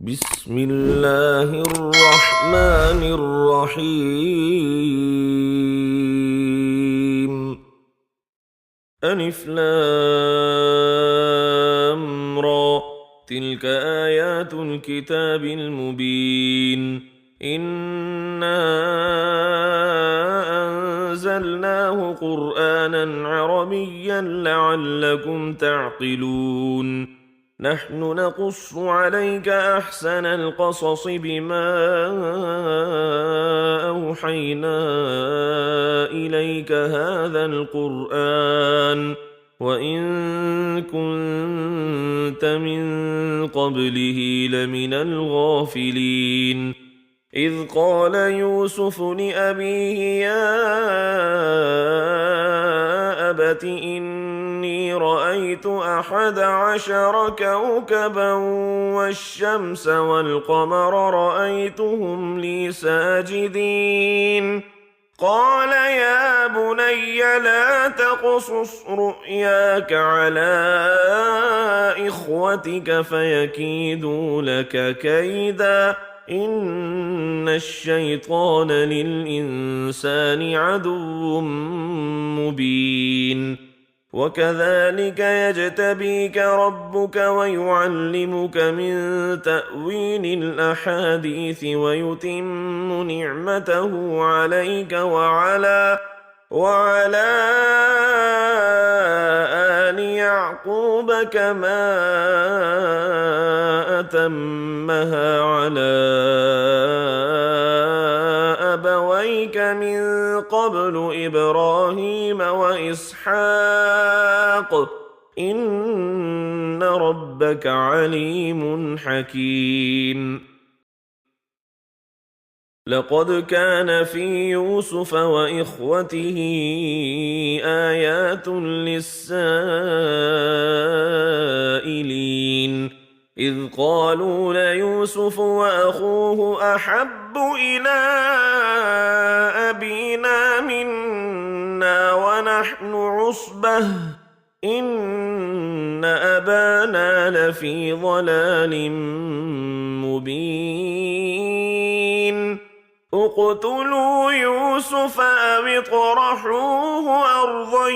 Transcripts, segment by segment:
بسم الله الرحمن الرحيم. ألف لام را، تلك آيات الكتاب المبين. إنا أنزلناه قرآنا عربيا لعلكم تعقلون. نحن نقص عليك أحسن القصص بما أوحينا إليك هذا القرآن وإن كنت من قبله لمن الغافلين. إذ قال يوسف لأبيه يا أبت إني رأيت 11 كوكبا والشمس والقمر رأيتهم لي ساجدين. قال يا بني لا تقصص رؤياك على إخوتك فيكيدوا لك كيدا إن الشيطان للإنسان عدو مبين. وكذلك يجتبيك ربك ويعلمك من تأويل الأحاديث ويتم نعمته عليك وعلى آل يعقوب كما أتمها على أبويك من قبل إبراهيم وإسحاق إن ربك عليم حكيم. لقد كان في يوسف وإخوته آيات للسائلين إذ قالوا ليوسف وأخوه أحب إلى أبينا منا ونحن عصبة إن أبانا لفي ضلال مبين. اقتلوا يوسف أو اطرحوه أرضا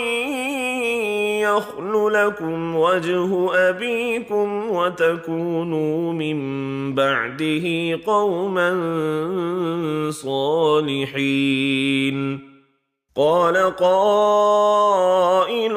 يخل لكم وجه أبيكم وتكونوا من بعده قوما صالحين. قال قائل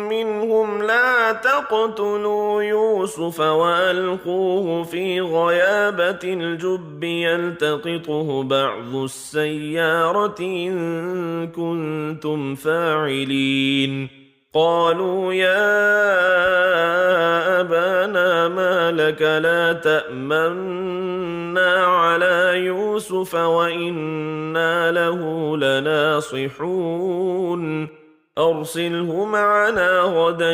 منهم لا تقتلوا يوسف وألقوه في غيابة الجب يلتقطه بعض السيارة إن كنتم فاعلين. قالوا يا أبانا ما لك لا تأمنا على يوسف وإنا له لناصحون. أرسله معنا غدا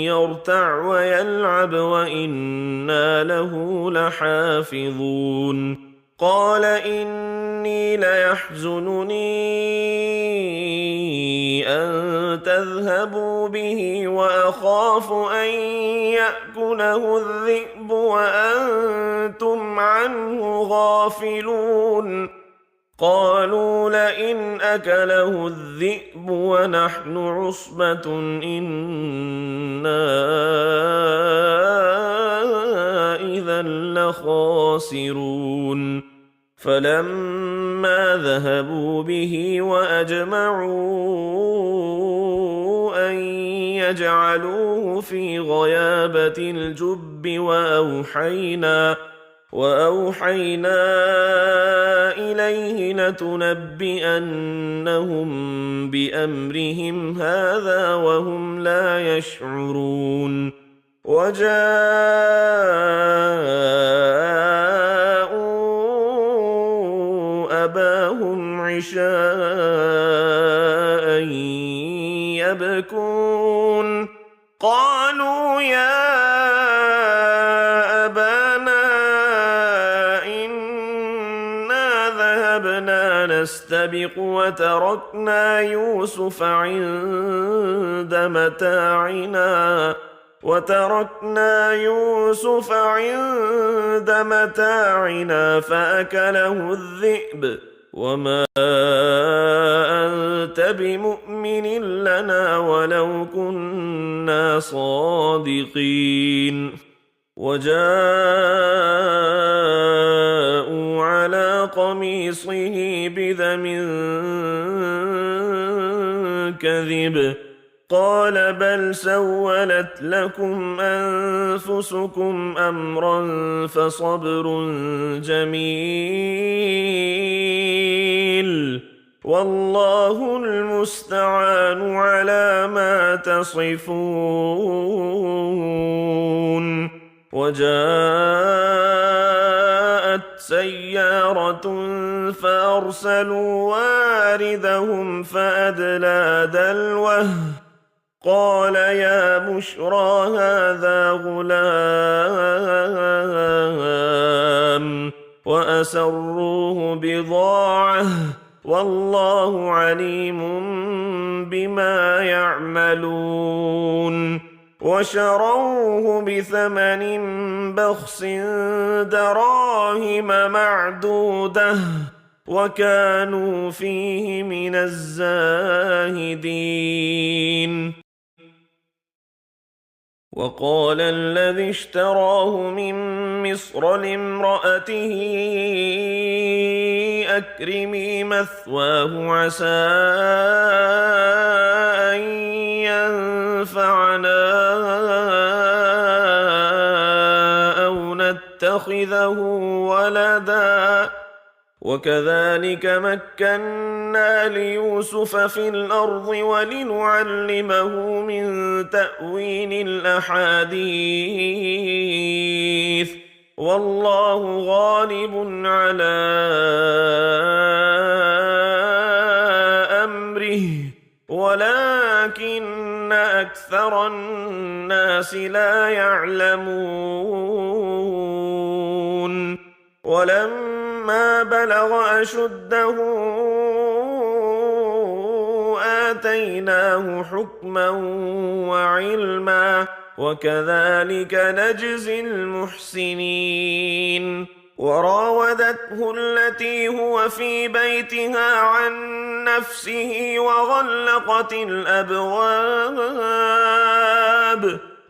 يرتع ويلعب وإنا له لحافظون. قال إني ليحزنني أن تذهبوا به وأخاف أن يأكله الذئب وأنتم عنه غافلون. قالوا لئن أكله الذئب ونحن عصبة إنا إذا لخاسرون. فلما ذهبوا به وأجمعوا أن يجعلوه في غيابة الجب وأوحينا إليه لتنبئنهم بأمرهم هذا وهم لا يشعرون. وجاءوا أباهم عشاء يبكون. قالوا يا نستبق وتركنا يوسف عند متاعنا وتركنا يوسف عند متاعنا فأكله الذئب وما أنت بمؤمن لنا ولو كنا صادقين وجاءوا على قميصه بدم كذب قال بل سولت لكم أنفسكم أمرا فصبر جميل والله المستعان على ما تصفون وجاءت سيارة فأرسلوا واردهم فأدلى دلوه قال يا بشرى هذا غلام وأسروه بضاعة والله عليم بما يعملون وشروه بثمن بخس دراهم معدودة وكانوا فيه من الزاهدين وقال الذي اشتراه من مصر لامرأته أكرمي مثواه عسى أن ينفعنا أو نتخذه ولدا وكذلك مكنا ليوسف في الأرض ولنعلمه من تأويل الأحاديث والله غالب على أمره ولكن أكثر الناس لا يعلمون ولما بلغ أشده آتيناه حكما وعلما وكذلك نجزي المحسنين وراودته التي هو في بيتها عن نفسه وغلقت الأبواب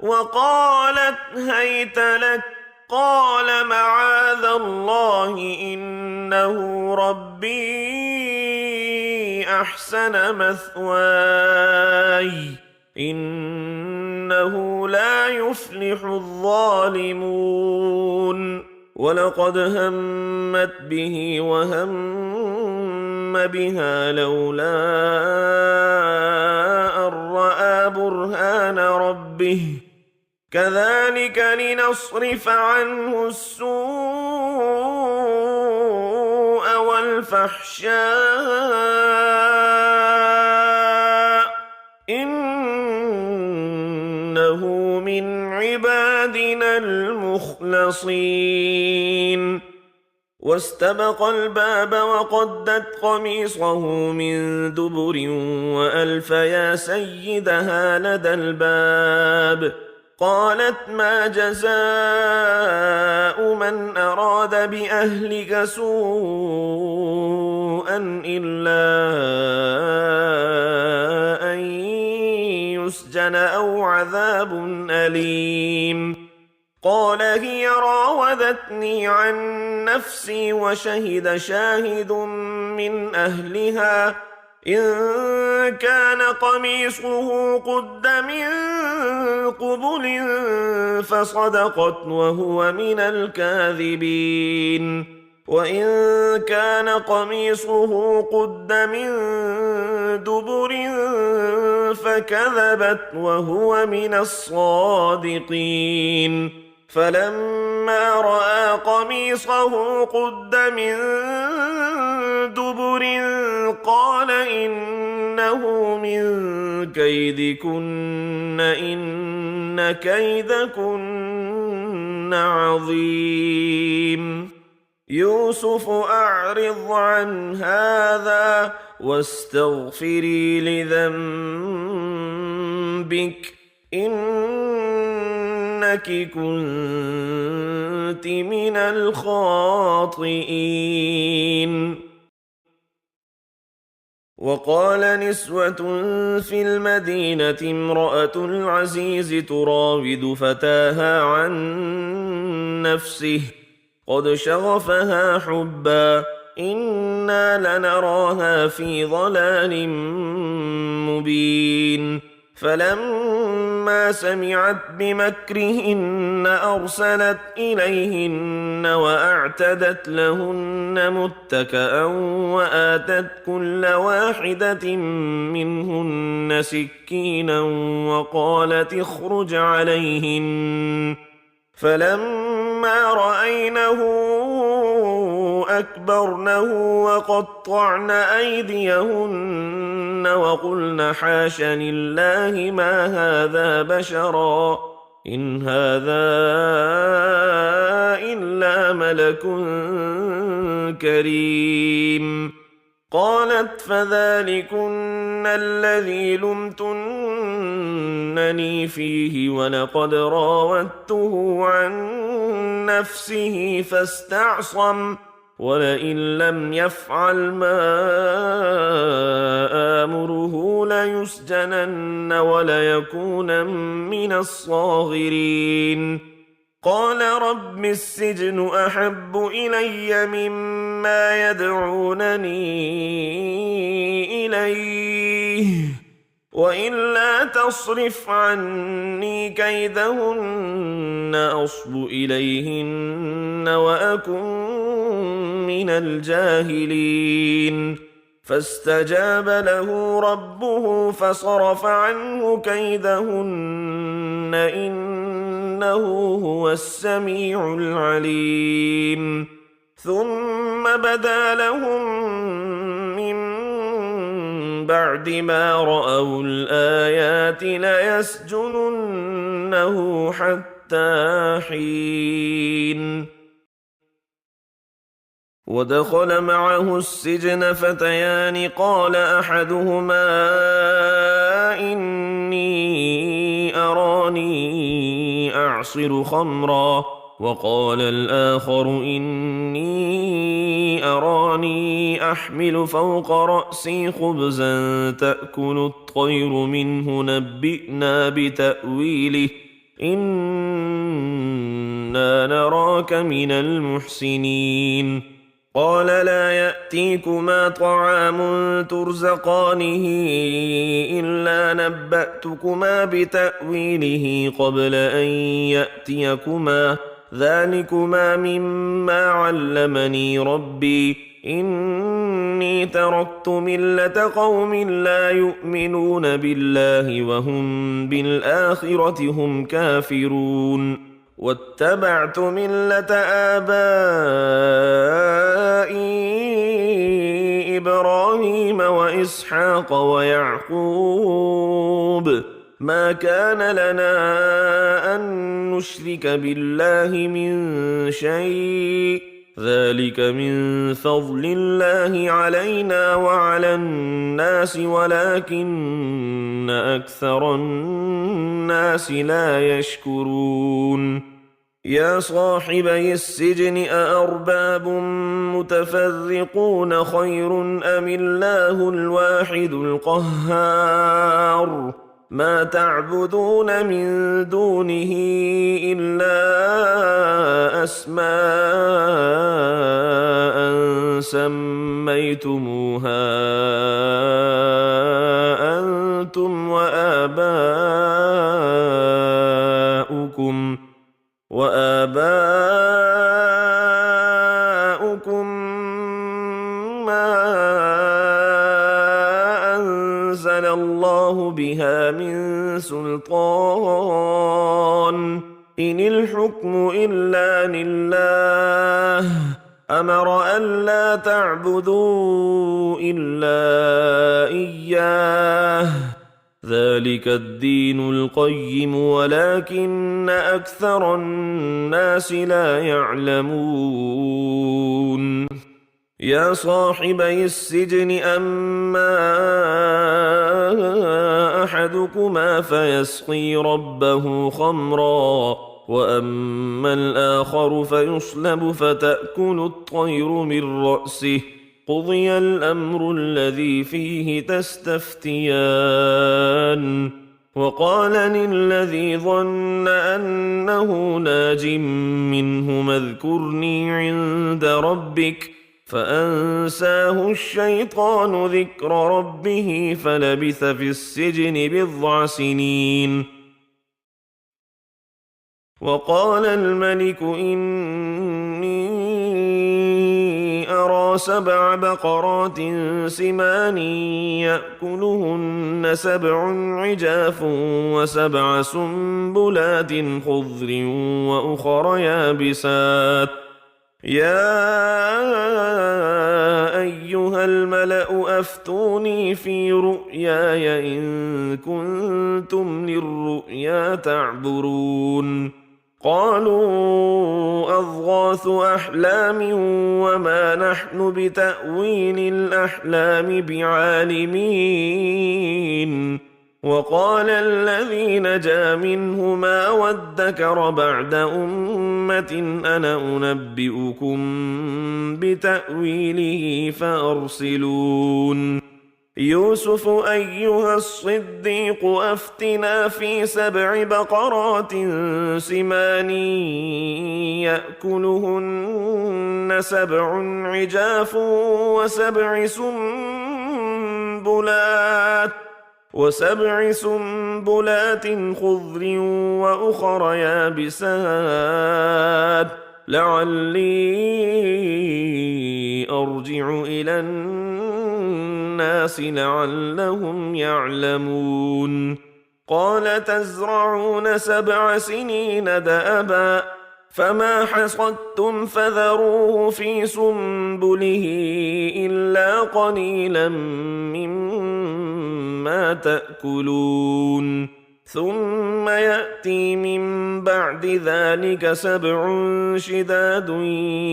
وقالت هيت لك قال معاذ الله إنه ربي أحسن مثواي إنه لا يفلح الظالمون ولقد همت به وهم بها لولا أن رأى برهان ربه كذلك لنصرف عنه السوء والفحشاء إنه من عبادنا المخلصين واستبق الباب وقدت قميصه من دبر وألف يا سيدها لدى الباب قالت ما جزاء من أراد بأهلك سوءا إلا أن يسجن أو عذاب أليم قال هي راودتني عن نفسي وشهد شاهد من أهلها إن كان قميصه قد من قبل فصدقت وهو من الكاذبين وإن كان قميصه قد من دبر فكذبت وهو من الصادقين فلما رأى قميصه قد من دبر قال إنه من كيدكن إن كيدكن عظيم يوسف أعرض عن هذا واستغفري لذنبك إنك كنت من الخاطئين. وقال نسوة في المدينة امرأة العزيز تراود فتاها عن نفسه قد شغفها حبا إنا لنراها في ضلال مبين. فلما سمعت بمكرهن أرسلت إليهن وأعتدت لهن متكأ وآتت كل واحدة منهن سكينا وقالت اخرج عليهن. فلما رأينه أكبرنه وقطعن أيديهن وقلن حاش لله ما هذا بشرا إن هذا إلا ملك كريم. قالت فذلكن الذي لمتنني فيه ولقد راودته عن نفسه فاستعصم ولئن لم يفعل ما آمره ليسجنن وليكون من الصاغرين. قال رب السجن أحب إلي مما يدعونني إليه وإلا تصرف عني كيدهن أصب إليهن وأكن من الجاهلين. فاستجاب له ربه فصرف عنه كيدهن إنه هو السميع العليم. ثم بدا لهم من بعد ما رأوا الآيات ليسجننه حتى حين. ودخل معه السجن فتيان قال أحدهما إني أراني أعصر خمرا وقال الآخر إني أراني أحمل فوق رأسي خبزا تأكل الطير منه نبئنا بتأويله إنا نراك من المحسنين. قال لا يأتيكما طعام ترزقانه إلا نبأتكما بتأويله قبل أن يأتيكما ذلكما مما علمني ربي إني تركت ملة قوم لا يؤمنون بالله وهم بالآخرة هم كافرون واتبعت ملة آبائي إبراهيم وإسحاق ويعقوب ما كان لنا أن نشرك بالله من شيء ذلك من فضل الله علينا وعلى الناس ولكن أكثر الناس لا يشكرون. يا صاحبي السجن أأرباب متفرقون خير أم الله الواحد القهار ما تعبدون من دونه إلا أسماء سميتموها أنتم وآباؤكم ما أنزل الله بها من سلطان إن الحكم إلا لله أمر ألا تعبدوا إلا إياه ذلك الدين القيم ولكن أكثر الناس لا يعلمون. يا صاحبي السجن أما أحدكما فيسقي ربه خمرا وأما الآخر فيصلب فتأكل الطير من رأسه قضي الأمر الذي فيه تستفتيان وقال للذي ظن أنه ناج منهما اذكرني عند ربك فأنساه الشيطان ذكر ربه فلبث في السجن بضع سنين. وقال الملك إني أرى 7 بقرات سمان يأكلهن 7 عجاف و7 سنبلات خضر وأخر يابسات يا أيها الملأ أفتوني في رؤياي إن كنتم للرؤيا تعبرون. قالوا أضغاث أحلام وما نحن بتأويل الأحلام بعالمين. وقال الذي نجا منهما وادكر بعد أمة أنا أنبئكم بتأويله فأرسلون. يوسف أيها الصديق أفتنا في 7 بقرات سمان يأكلهن 7 عجاف و7 سنبلات خضر وأخر يابسات لعلي أرجع إلى الناس لعلهم يعلمون. قال تزرعون 7 سنين دأبا فما حصدتم فذروه في سنبله إلا قليلا مما تأكلون. ثم يأتي من بعد ذلك 7 شداد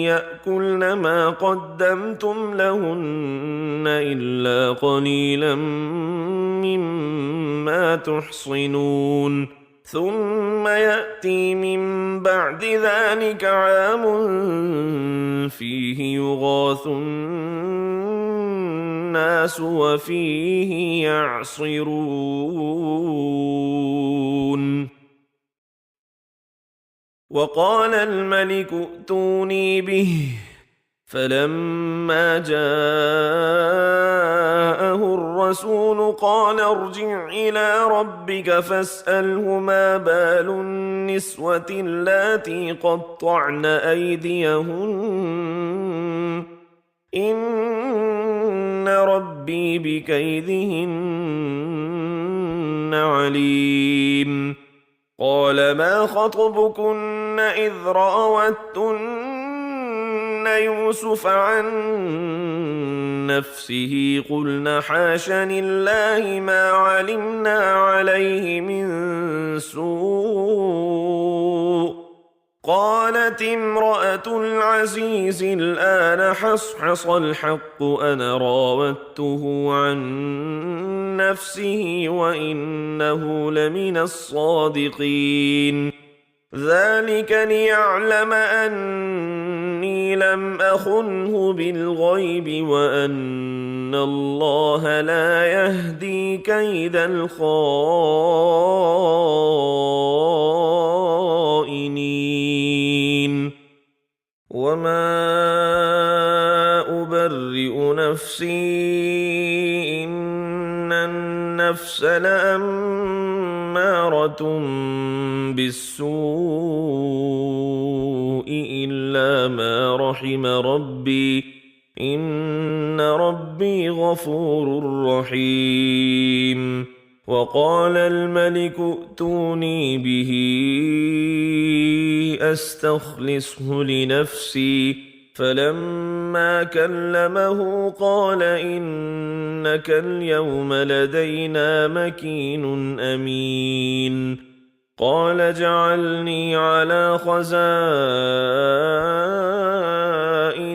يأكلن ما قدمتم لهن إلا قليلا مما تحصنون. ثم يأتي من بعد ذلك عام فيه يغاث الناس وفيه يعصرون. وقال الملك ائتوني به فلما جاءه الرسول قال ارجع إلى ربك فاسأله ما بال النسوة اللاتي قطعن أيديهن إن ربي بكيدهن عليم. قال ما خطبكن إذ راوتن يوسف عن نفسه قلن حاش لله ما علمنا عليه من سوء. قالت امرأة العزيز الآن حصحص الحق أنا راودته عن نفسه وإنه لمن الصادقين. ذلك ليعلم أني لم أخنه بالغيب وأن الله لا يهدي كيد الخائنين. وما أبرئ نفسي إن النفس لأمارة بالسوء إلا ما رحم ربي إن ربي غفور رحيم. وقال الملك ائتوني به أستخلصه لنفسي فلما كلمه قال إنك اليوم لدينا مكين أمين. قال اجعلني على خزائن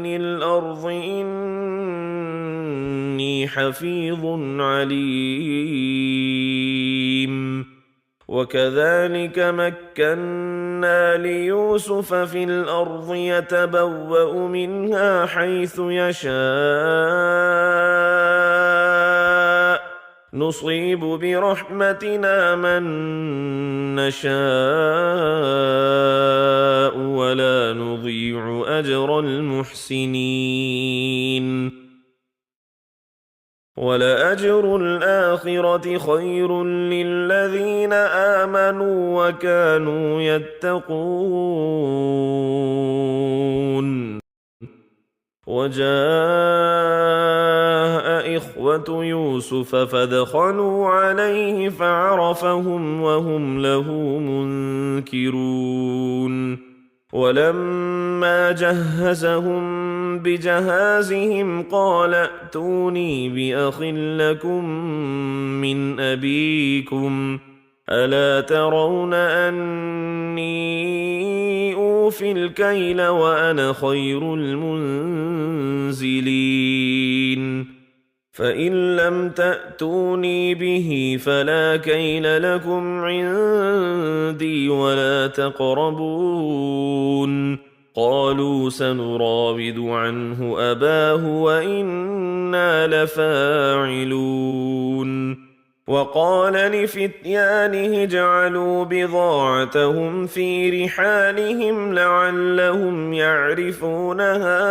الأرض إني إني حفيظ عليم. وكذلك مكنا ليوسف في الأرض يتبوأ منها حيث يشاء نصيب برحمتنا من نشاء ولا نضيع أجر المحسنين. ولأجر الآخرة خير للذين آمنوا وكانوا يتقون. وجاء إخوة يوسف فدخلوا عليه فعرفهم وهم له منكرون. ولما جهزهم بجهازهم قال ائتوني بأخ لكم من أبيكم ألا ترون أني أوفي الكيل وأنا خير المنزلين. فإن لم تأتوني به فلا كيل لكم عندي ولا تقربون. قالوا سنراود عنه أباه وإنا لفاعلون. وقال لفتيانه اجعلوا بضاعتهم في رحالهم لعلهم يعرفونها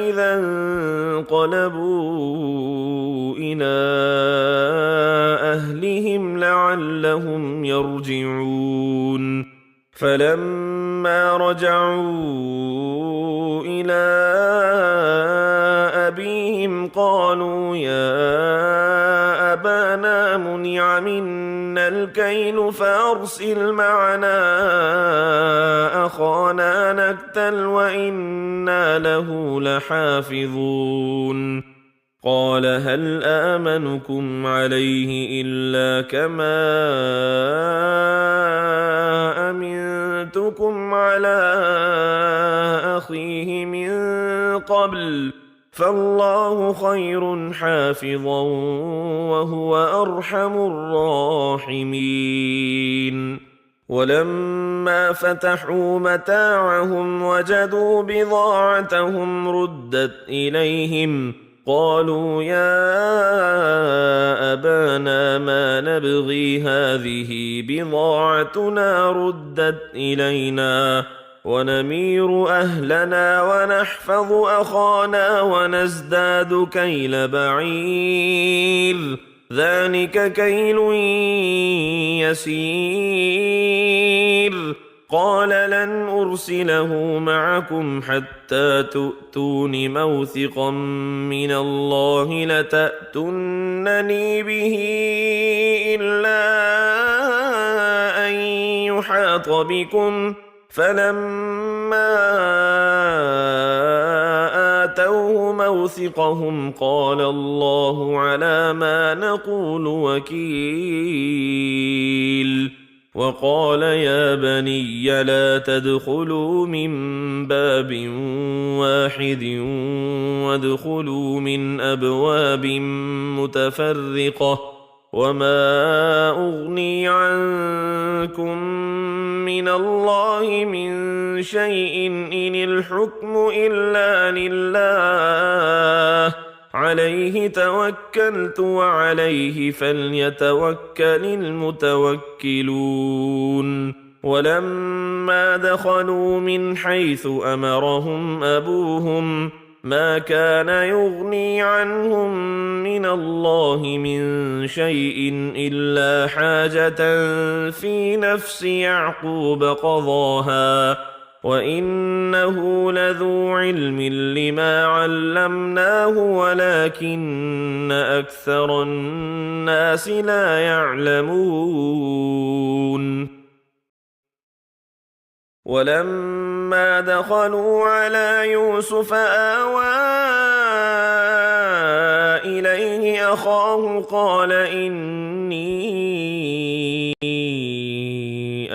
إذا انقلبوا إلى أهلهم لعلهم يرجعون. فلما رجعوا إلى أبيهم قالوا يا أبانا منع منا الكيل فأرسل معنا أخانا نكتل وإنا له لحافظون. قال هل آمنكم عليه إلا كما أمنتكم على أخيه من قبل فالله خير حافظا وهو أرحم الراحمين. ولما فتحوا متاعهم وجدوا بضاعتهم ردت إليهم قالوا يا أبانا ما نبغي هذه بضاعتنا ردت إلينا ونمير أهلنا ونحفظ أخانا ونزداد كيل بعير ذلك كيل يسير. قال لن أرسله معكم حتى تؤتون موثقا من الله لتأتونني به إلا أن يحاط بكم. فلما آتوه موثقهم قال الله على ما نقول وكيل. وقال يا بني لا تدخلوا من باب واحد وادخلوا من أبواب متفرقة وما أغني عنكم من الله من شيء إن الحكم إلا لله عليه توكلت وعليه فليتوكل المتوكلون. ولما دخلوا من حيث أمرهم أبوهم ما كان يغني عنهم من الله من شيء إلا حاجة في نفس يعقوب قضاها وإنه لذو علم لما علمناه ولكن أكثر الناس لا يعلمون. ولما دخلوا على يوسف آوى إليه أخاه قال إني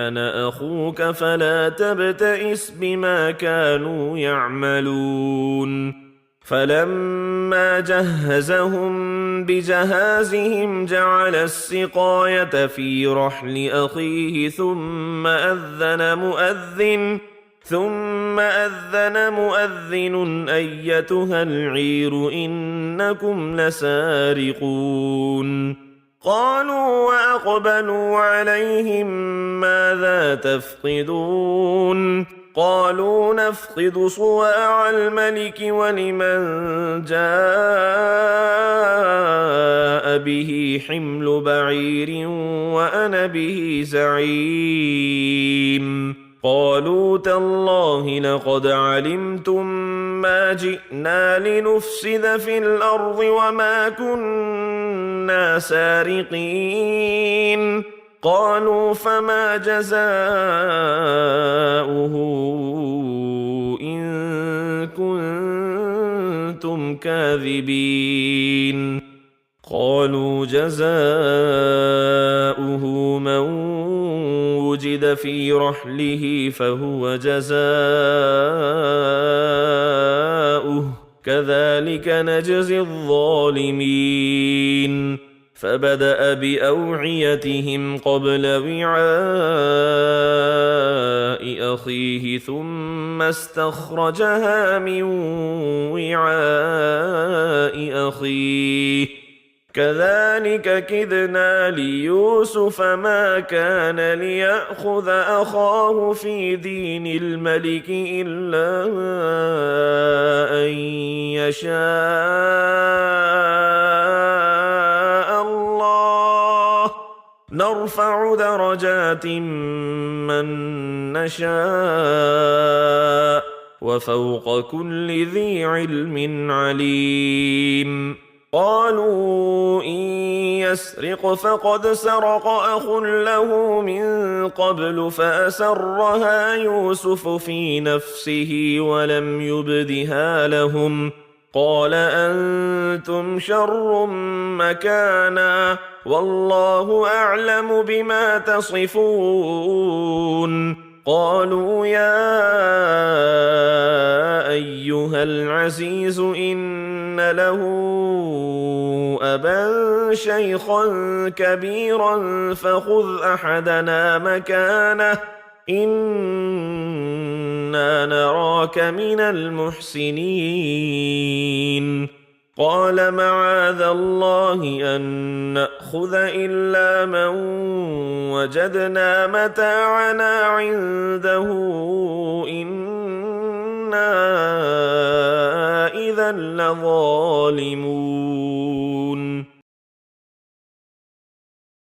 أنا أخوك فلا تبتئس بما كانوا يعملون. فلما جهزهم بجهازهم جعل السقاية في رحل أخيه ثم أذن مؤذن أيتها العير إنكم لسارقون. قالوا وأقبلوا عليهم ماذا تفقدون؟ قالوا نفقد صواع الملك ولمن جاء به حمل بعير وأنا به زعيم. قالوا تالله لقد علمتم ما جئنا لنفسد في الأرض وما كنا سارقين. قالوا فما جزاؤه إن كنتم كاذبين؟ قالوا جزاؤه من وجد في رحله فهو جزاؤه كذلك نجزي الظالمين. فبدأ بأوعيتهم قبل وعاء أخيه ثم استخرجها من وعاء أخيه كذلك كدنا ليوسف ما كان ليأخذ أخاه في دين الملك إلا أن يشاء الله نرفع درجات من نشاء وفوق كل ذي علم عليم. قالوا إن يسرق فقد سرق أخ له من قبل فأسرها يوسف في نفسه ولم يبدها لهم. قال أنتم شر مكانا والله أعلم بما تصفون. قالوا يا أيها العزيز إن له أبا شيخا كبيرا فخذ أحدنا مكانه إنا نراك من المحسنين. قال معاذ الله أن نأخذ إلا من وجدنا متاعنا عنده إنا إذا لظالمون.